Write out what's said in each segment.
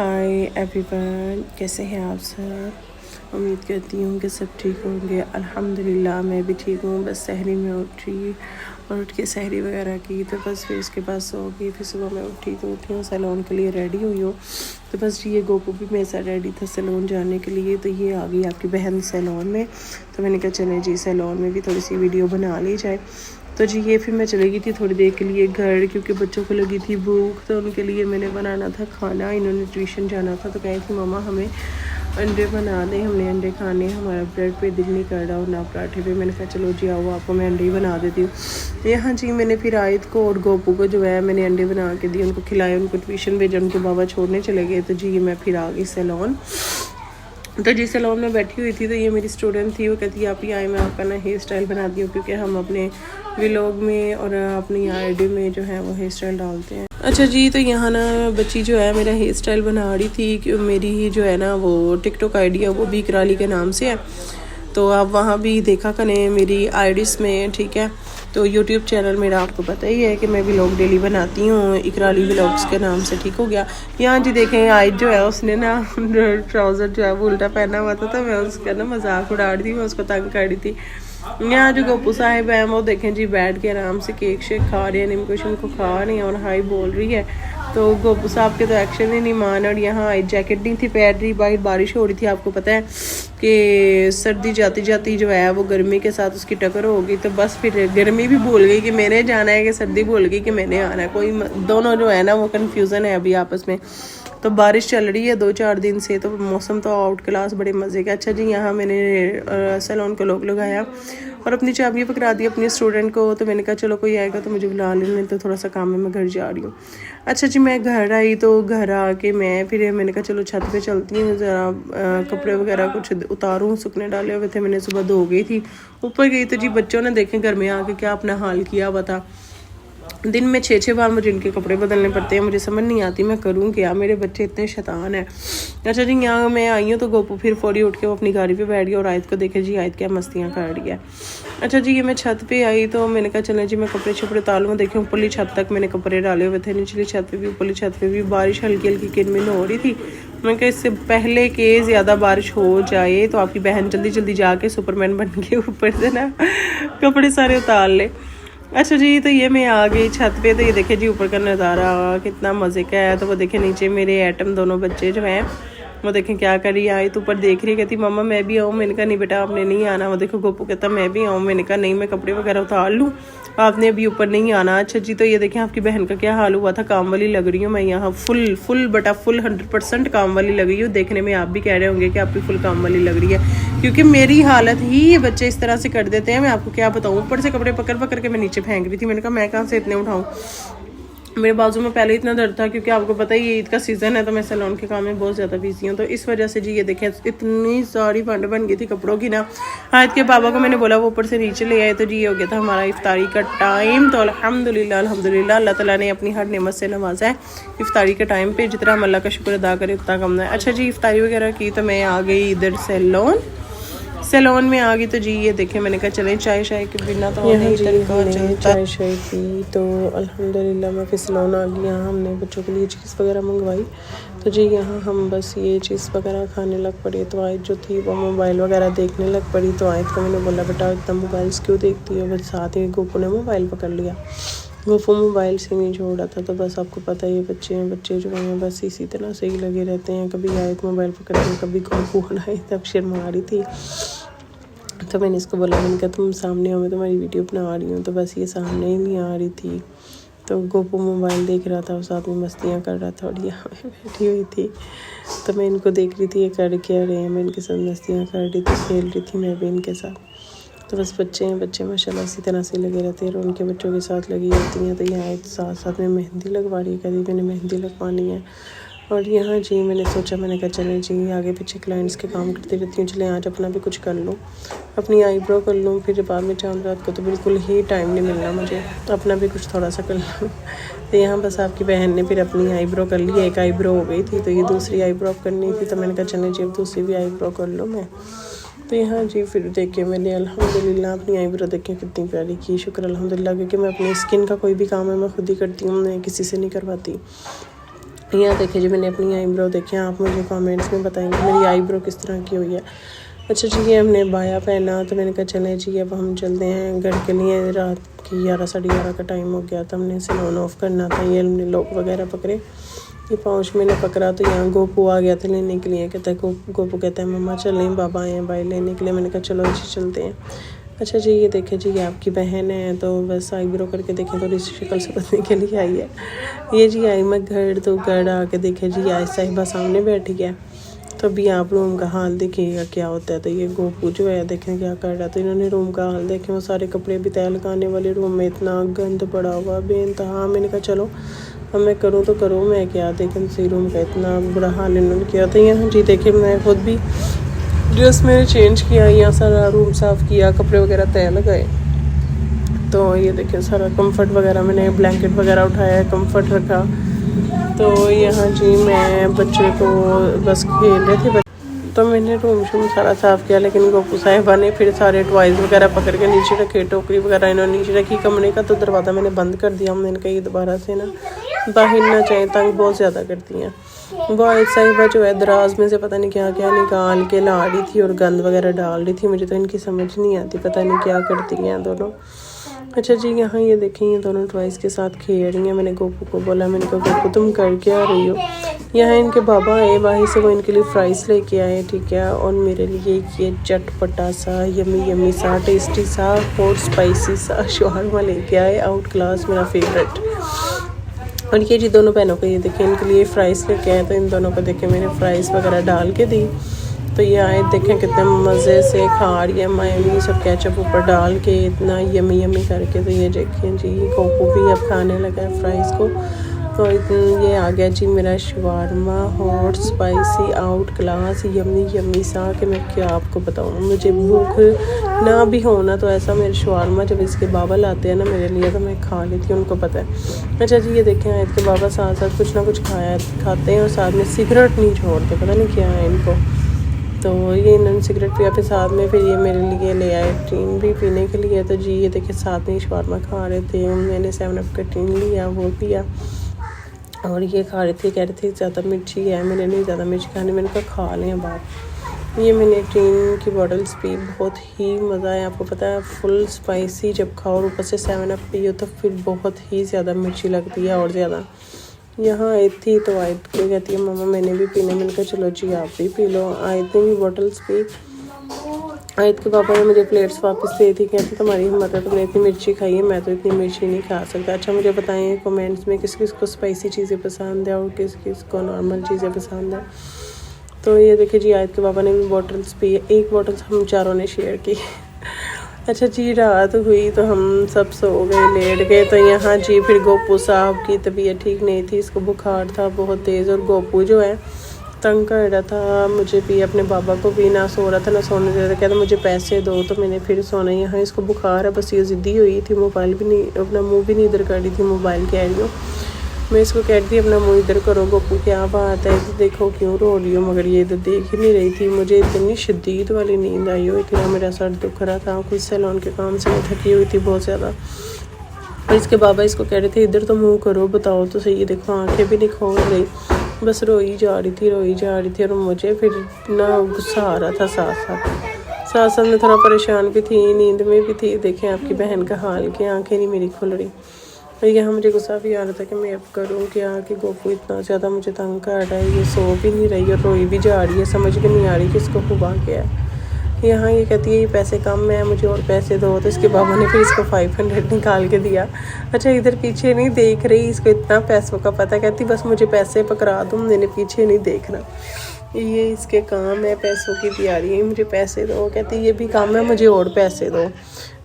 Hi everyone, कैसे हैं आप सब। उम्मीद करती हूँ कि सब ठीक होंगे। अल्हम्दुलिल्लाह मैं भी ठीक हूँ। बस सहरी में उठी और उठ के सहरी वगैरह की, तो बस फिर उसके बाद सो गई। फिर सुबह मैं उठी हूँ, सैलून के लिए रेडी हुई हूँ। तो बस ये गोपू भी मेरे साथ रेडी था सैलून जाने के लिए। तो ये आ गई आपकी बहन सैलून में। तो मैंने कहा चले जी सैलून में भी थोड़ी सी वीडियो बना ली जाए। तो जी ये फिर मैं चली गई थी थोड़ी देर के लिए घर, क्योंकि बच्चों को लगी थी भूख। तो उनके लिए मैंने बनाना था खाना। इन्होंने ट्यूशन जाना था, तो कही थी मम्मा हमें अंडे बना दें, हमने अंडे खाने, हमारा ब्रेड पे दिल नहीं कर रहा और ना पराठे पे। मैंने कहा चलो जी आओ, आपको मैं अंडे ही बना देती हूँ। यहाँ जी मैंने फिर आयत को और गोपू को जो है मैंने अंडे बना के दिए, उनको खिलाए, उनको ट्यूशन भेजा, उनके बाबा छोड़ने चले गए। तो जी मैं फिर आ गई सैलून। तो जी सैलून में बैठी हुई थी, तो ये मेरी स्टूडेंट थी। वो कहती है आप ही आए, मैं आपका ना हेयर स्टाइल बनाती हूँ, क्योंकि हम अपने व्लॉग में और अपनी आईडी में जो है वो हेयर स्टाइल डालते हैं। अच्छा जी, तो यहाँ ना बच्ची जो है मेरा हेयर स्टाइल बना रही थी कि मेरी ही जो है ना वो टिकटॉक आईडी है, वो भी कराली के नाम से है। तो आप वहाँ भी देखा करें मेरी आईडीज़ में, ठीक है। तो यूट्यूब चैनल मेरा आपको पता ही है कि मैं व्लॉग डेली बनाती हूँ, इकराली व्लॉग्स के नाम से, ठीक हो गया। यहाँ जी देखें आज जो है उसने ना ट्राउज़र जो है वो उल्टा पहना हुआ था, तो मैं उसका ना मजाक उड़ा रही थी, मैं उसको तंग कर रही थी। यहाँ जो गोपू साहिब हैं वो देखें जी बैठ के आराम से केक शेक खा रहे हैं, निम्को शिमको खा रही हैं और हाई बोल रही है। तो गोपू साहब के तो एक्शन ही नहीं मान। और यहाँ जैकेट नहीं थी पहन रही, बाहर बारिश हो रही थी। आपको पता है कि सर्दी जाती जाती जो है वो गर्मी के साथ उसकी टक्कर हो गई। तो बस फिर गर्मी भी भूल गई कि मैंने जाना है, कि सर्दी भूल गई कि मैंने आना है। कोई दोनों जो है ना वो कन्फ्यूज़न है अभी आपस में। तो बारिश चल रही है 2-4 दिन से, तो मौसम तो आउट क्लास बड़े मज़े का। अच्छा जी यहाँ मैंने सैलून का लोग लगाया और अपनी चाबियाँ पकड़ा दी अपनी स्टूडेंट को। तो मैंने कहा चलो कोई आएगा तो मुझे बुला लेने, तो थोड़ा सा काम है, मैं घर जा रही हूँ। अच्छा जी मैं घर आई, तो घर आके मैंने कहा चलो छत पे चलती हूँ, ज़रा कपड़े वगैरह कुछ उतारूँ, सुखने डाले हुए थे, मैंने सुबह धो गई थी। ऊपर गई तो जी बच्चों ने देखें घर में आके क्या अपना हाल किया हुआ था। दिन में 6-6 बार मुझे इनके कपड़े बदलने पड़ते हैं, मुझे समझ नहीं आती मैं करूँ क्या, मेरे बच्चे इतने शैतान हैं। अच्छा जी यहाँ मैं आई हूँ, तो गोपू फिर फौरी उठ के वो अपनी गाड़ी पे बैठ गया और आयत को देखे जी आयत क्या मस्तियाँ कर रही है। अच्छा जी ये मैं छत पे आई, तो मैंने कहा चलें जी मैं कपड़े छपड़े उतार लूँ। देखें ऊपरली छत तक मैंने कपड़े डाले हुए थे, निचली छत पे भी ऊपरली छत पे भी बारिश हल्की हल्की किनमिन हो रही थी। मैं कहा इससे पहले कि ज़्यादा बारिश हो जाए तो आपकी बहन जल्दी जल्दी जाके सुपरमैन बन के ऊपर से ना कपड़े सारे उतार ले। अच्छा जी तो ये मैं आ गई छत पे, तो ये देखे जी ऊपर का नज़ारा कितना मज़े का है। तो वो देखे नीचे मेरे एटम दोनों बच्चे जो हैं वो देखें क्या कर रही है। आई तो ऊपर देख रही है, कहती मम्मा मैं भी आऊँ। मैंने कहा नहीं बेटा आपने नहीं आना। वो देखो गोपू कहता मैं भी आऊँ। मैंने कहा नहीं मैं कपड़े वगैरह उतार लूँ, आपने अभी ऊपर नहीं आना। अच्छा जी तो ये देखें आपकी बहन का क्या हाल हुआ था, काम वाली लग रही हूँ मैं यहाँ, फुल 100% काम वाली लग रही हूँ। देखने में आप भी कह रहे होंगे कि आपकी फुल काम वाली लग रही है, क्योंकि मेरी हालत ही ये बच्चे इस तरह से कर देते हैं। मैं आपको क्या बताऊँ, ऊपर से कपड़े पकड़ पकड़ के मैं नीचे फेंक रही थी। मैंने कहा मैं कहाँ से इतने उठाऊँ, मेरे बाजू में पहले इतना दर्द था, क्योंकि आपको पता ही ईद का सीज़न है, तो मैं सैलून के काम में बहुत ज़्यादा बिजी हूँ। तो इस वजह से जी ये देखें इतनी सारी फंड बन गई थी कपड़ों की ना। आयत के पापा को मैंने बोला वो ऊपर से नीचे ले आए, तो जी ये हो गया था हमारा इफ्तारी का टाइम। तो अल्हम्दुलिल्लाह अल्लाह ताला ने अपनी हर नेमत से नवाजा है इफ्तारी के टाइम पे। जितना हम अल्लाह का शुक्र अदा करें उतना कम है। अच्छा जी इफ्तारी वगैरह की, तो मैं आ गई इधर सैलून में आ गई। तो जी ये देखें मैंने कहा चलें चाय शाय के बिना तो नहीं चलता, चाय शाय की। तो अल्हम्दुलिल्लाह मैं फिर सैलून आ गई। यहाँ हमने बच्चों के लिए चीज़ वगैरह मंगवाई। तो जी यहाँ हम बस ये चीज़ वगैरह खाने लग पड़े। तो आयत जो थी वो मोबाइल वगैरह देखने लग पड़ी। तो आयत को मैंने बोला बेटा इतना मोबाइल्स क्यों देखती हो, बस साथ ही गोपू ने मोबाइल पकड़ लिया। गोपू मोबाइल से नहीं छोड़ा था। तो बस आपको पता ही बच्चे हैं, बच्चे जो हैं बस इसी तरह से ही लगे रहते हैं। कभी आयत मोबाइल पकड़ के, कभी गोपू बनाई, तब शर्मा रही थी। तो मैंने इसको बोला, मैंने कहा तुम सामने हो, मैं तुम्हारी वीडियो बना रही हूँ। तो बस ये सामने ही नहीं आ रही थी। तो गोपू मोबाइल देख रहा था और साथ में मस्तियाँ कर रहा था, और यहाँ मैं बैठी हुई थी। तो मैं इनको देख रही थी ये कर क्या रहे हैं, मैं इनके साथ मस्तियाँ कर रही थी, खेल रही थी मैं भी इनके साथ। तो बस बच्चे हैं, बच्चे माशाल्लाह इसी तरह से लगे रहते हैं और उनके बच्चों के साथ लगी होती हैं। तो यहाँ साथ साथ में मेहंदी लगवा रही है, कभी मैंने मेहंदी लगवानी है। और यहाँ जी मैंने सोचा, मैंने कहा चलें जी आगे पीछे क्लाइंट्स के काम करती रहती हूँ, चलें आज अपना भी कुछ कर लूँ, अपनी आईब्रो कर लूँ। फिर बाद में चांद रात को तो बिल्कुल ही टाइम नहीं मिलना मुझे, तो अपना भी कुछ थोड़ा सा कर लूँ। तो यहाँ बस आपकी बहन ने फिर अपनी आईब्रो कर ली, एक आईब्रो हो गई थी, तो ये दूसरी आईब्रो करनी थी। तो मैंने कहा चलें जी अब दूसरी भी आईब्रो कर लूँ मैं। तो यहाँ जी फिर देखे मैंने अल्हम्दुलिल्लाह अपनी आईब्रो देखें कितनी प्यारी की, शुक्र अल्हम्दुलिल्लाह, क्योंकि मैं अपनी स्किन का कोई भी काम है मैं खुद ही करती हूँ, मैं किसी से नहीं करवाती। यहाँ देखिए जी मैंने अपनी आईब्रो देखे, आप मुझे कमेंट्स में बताएंगे मेरी आईब्रो किस तरह की हुई है। अच्छा जी ये हमने बाया पहना तो मैंने कहा चले जी अब हम चलते हैं घर के लिए। रात की 11 साढ़े 11 का टाइम हो गया था, हमने सैलून ऑफ करना था। ये हमने लॉक वगैरह पकड़े, ये पाउच मैंने पकड़ा तो यहाँ गोपू आ गया था लेने के लिए। कहता है गोपू कहता है मम्मा चलें, बाबा आए हैं भाई लेने के लिए। मैंने कहा चलो जी चलते हैं। अच्छा जी ये देखे जी ये आपकी बहन है, तो बस आईब्रो करके देखें तो इस शक्ल से बचने के लिए आई है। ये जी आई मैं घर, तो घर आके देखे जी आज साहिबा सामने बैठी है। तो अभी आप रूम का हाल देखिएगा क्या होता है। तो ये गोपू जो है देखें क्या कर रहा है। तो इन्होंने रूम का हाल देखें, वो सारे कपड़े भी तय लगाने वाले रूम में इतना गंद पड़ा हुआ बेइंतहा। मैंने कहा चलो अब मैं करूँ तो करूँ मैं क्या, देखें सी रूम का इतना बुरा हाल इन्होंने किया। तो यहाँ जी देखिए मैं खुद भी ड्रेस मैंने चेंज किया, यहाँ सारा रूम साफ़ किया, कपड़े वगैरह तय लगाए। तो ये देखिए सारा कंफर्ट वगैरह मैंने ब्लैंकेट वगैरह उठाया, कंफर्ट रखा। तो यहाँ जी मैं बच्चे को बस खेल रहे थे, तो मैंने रूम शूम सारा साफ़ किया। लेकिन गोपू साहिबा ने फिर सारे टॉयज़ वगैरह पकड़ के नीचे रखे, टोकरी वगैरह इन्होंने नीचे रखी कमरे का। तो दरवाज़ा मैंने बंद कर दिया। मैंने कहा ये दोबारा से ना बाहर ना चाहे, तंग बहुत ज़्यादा करती हैं। वाहिद साहिबा जो है दराज में से पता नहीं क्या क्या निकाल के ला रही थी और गंद वगैरह डाल रही थी। मुझे तो इनकी समझ नहीं आती, पता नहीं क्या करती हैं दोनों। अच्छा जी यहाँ ये देखें ये दोनों टॉयज़ के साथ खेल रही हैं। मैंने गोपू को बोला, मैंने कहा गोपू तुम कर क्या रही हो। यहाँ इनके बाबा आए बाहर से, वो इनके लिए फ्राइज़ लेके आए, ठीक है। और मेरे लिए ये चटपटा सा यमी यमी सा टेस्टी सा और स्पाइसी सा शवारमा लेके आए, आउट क्लास मेरा फेवरेट। और ये जी दोनों बहनों को ये देखें इनके लिए फ़्राइज़ लेके आए। तो इन दोनों को देखें मैंने फ़्राइज़ वगैरह डाल के दी। तो ये आए देखें कितने मज़े से खा रही है, मायोनीज़ और केचप ऊपर डाल के इतना यमी यमी करके। तो ये देखें जी गोपू भी अब खाने लगा है फ्राइज़ को। तो ये आ गया जी मेरा shawarma hot spicy outclass yummy yummy सा कि मैं क्या आपको बताऊँ। मुझे भूख ना भी हो ना तो ऐसा मेरे शवारमा जब इसके बाबा लाते हैं ना मेरे लिए तो मैं खा लेती हूँ, उनको पता है। अच्छा जी ये देखें इसके बाबा साथ साथ कुछ ना कुछ खाते हैं और साथ में सिगरेट नहीं छोड़ते, पता नहीं क्या है इनको। तो ये इन्होंने सिगरेट पिया, फिर साथ में फिर ये मेरे लिए ले आए टीन भी पीने के लिए। तो जी ये देखिए साथ में शवारमा खा रहे थे, मैंने 7 अप का टीन लिया वो पिया और ये खा रहे थे। कह रहे थे ज़्यादा मिर्ची है, मैंने नहीं ज़्यादा मिर्ची खानी, मैंने कहा खा लें बाप। ये मैंने टीन की बॉटल्स पी, बहुत ही मज़ा आया। आपको पता है फुल स्पाइसी जब खाओ और ऊपर से 7 अप पियो तो फिर बहुत ही ज़्यादा मिर्ची लगती है और ज़्यादा। यहाँ आई थी तो आयत को कहती है मम्मा मैंने भी पीने, मैंने कहा चलो जी आप भी पी लो। आयत ने भी बॉटल्स पी। आयत के पापा ने मुझे प्लेट्स वापस दे दी, कहती तुम्हारी हिम्मत है तुमने इतनी मिर्ची खाई है, मैं तो इतनी मिर्ची नहीं खा सकता। अच्छा मुझे बताएं कमेंट्स में किस किस को स्पाइसी चीज़ें पसंद है और किस किस को नॉर्मल चीज़ें पसंद है। तो ये देखिए जी आयत के पापा ने भी बॉटल्स पी, एक बॉटल हम चारों ने शेयर की। अच्छा जी रात हुई तो हम सब सो गए, लेट गए। तो यहाँ जी फिर गोपू साहब की तबीयत ठीक नहीं थी, इसको बुखार था बहुत तेज़। और गोपू जो है तंग कर रहा था मुझे भी, अपने बाबा को भी, ना सो रहा था ना सोने दे रहा था। कहता मुझे पैसे दो, तो मैंने फिर सोना। यहाँ इसको बुखार है, बस ये ज़िद्दी हुई थी, मोबाइल भी नहीं, अपना मुँह भी नहीं इधर कर रही थी मोबाइल के एरियो। मैं इसको कहती थी अपना मुँह इधर करो गोपू क्या बात है, तो देखो क्यों रो रही हो, मगर ये इधर देख ही नहीं रही थी। मुझे इतनी शदीद वाली नींद आई हुई थी, मेरा सर दुख रहा था, खुद सैलून के काम से मैं थकी हुई थी बहुत ज़्यादा। और इसके बाबा इसको कह रहे थे इधर तो मुँह करो, बताओ तो सही। देखो आँखें भी नहीं खोल रही, बस रोई जा रही थी। और मुझे फिर ना गुस्सा आ रहा था साथ साथ मैं थोड़ा परेशान भी थी, नींद में भी थी। देखें आपकी बहन का हाल कि आँखें नहीं मेरी खुल रही। और यहाँ मुझे गुस्सा भी आ रहा था कि मैं अब करूँ क्या, कि गोपू इतना ज़्यादा मुझे तंग कर रहा है, ये सो भी नहीं रही और रोई भी जा रही है, समझ भी नहीं आ रही कि इसको हुआ क्या है। यहाँ ये कहती है ये पैसे कम है, मुझे और पैसे दो। तो इसके बाबा ने फिर इसको 500 निकाल के दिया। अच्छा इधर पीछे नहीं देख रही, इसको इतना पैसों का पता, कहती बस मुझे पैसे पकड़ा दूँ, मैंने पीछे नहीं देखना। ये इसके काम है, पैसों की तैयारी है, मुझे पैसे दो। कहती ये भी काम है, मुझे और पैसे दो,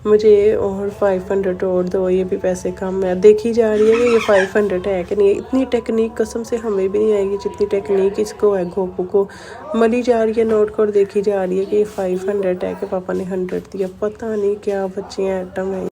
मुझे और 500 और दो, ये भी पैसे कम है। देखी जा रही है कि ये 500 है कि नहीं। इतनी टेक्निक कसम से हमें भी नहीं आएगी जितनी टेक्निक इसको है, गोपू को मली जा रही है नोट कर, देखी जा रही है कि ये 500 है कि पापा ने 100 दिया। पता नहीं क्या बच्चे हैं आइटम है।